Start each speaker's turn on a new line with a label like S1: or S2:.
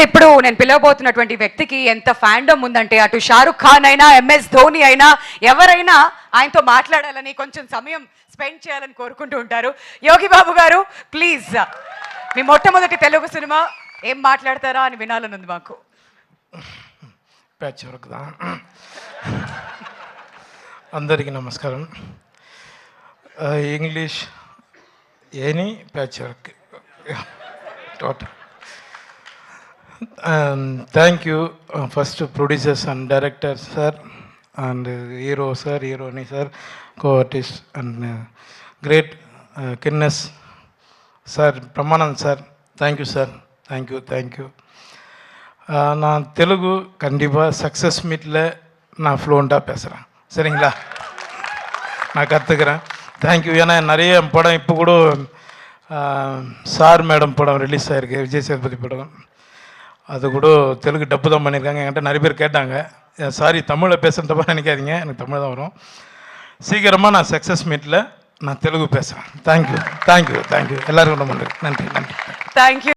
S1: ఇప్పుడు నేను పిలవబోతున్నటువంటి వ్యక్తికి ఎంత ఫ్యాండమ్ ఉందంటే అటు షారుఖ్ ఖాన్ అయినా ఎంఎస్ ధోని అయినా ఎవరైనా ఆయనతో మాట్లాడాలని కొంచెం సమయం స్పెండ్ చేయాలని కోరుకుంటూ ఉంటారు. యోగి బాబు గారు ప్లీజ్, మీ మొట్టమొదటి తెలుగు సినిమా ఏం మాట్లాడతారా అని వినాలని ఉంది మాకు.
S2: అందరికీ నమస్కారం. ఇంగ్లీష్ ఏని patch work total. Thank you first producers and directors sir and hero sir, heroine sir, co-artist and great Kinnes sir, Pramanand sir, thank you sir, thank you. நான் தெலுங்கு கண்டிப்பாக சக்ஸஸ் மீட்டில் நான் ஃப்ளூவெண்ட்டாக பேசுகிறேன், சரிங்களா? நான் கற்றுக்கிறேன். தேங்க்யூ. ஏன்னா நிறைய படம் இப்போ கூட சார் மேடம் படம் ரிலீஸ் ஆகிருக்கு, விஜய் சேதுபதி படம். அது கூட தெலுங்கு டப்பு தான் பண்ணியிருக்காங்க. என்கிட்ட நிறைய பேர் கேட்டாங்க, சாரி தமிழில் பேசுகிற தப்பாக நினைக்காதீங்க, எனக்கு தமிழ் தான் வரும். சீக்கிரமாக நான் சக்ஸஸ் மீட்டில் நான் தெலுங்கு பேசுகிறேன். தேங்க்யூ. எல்லாருக்கும் ரொம்ப நன்றி.
S1: தேங்க்யூ.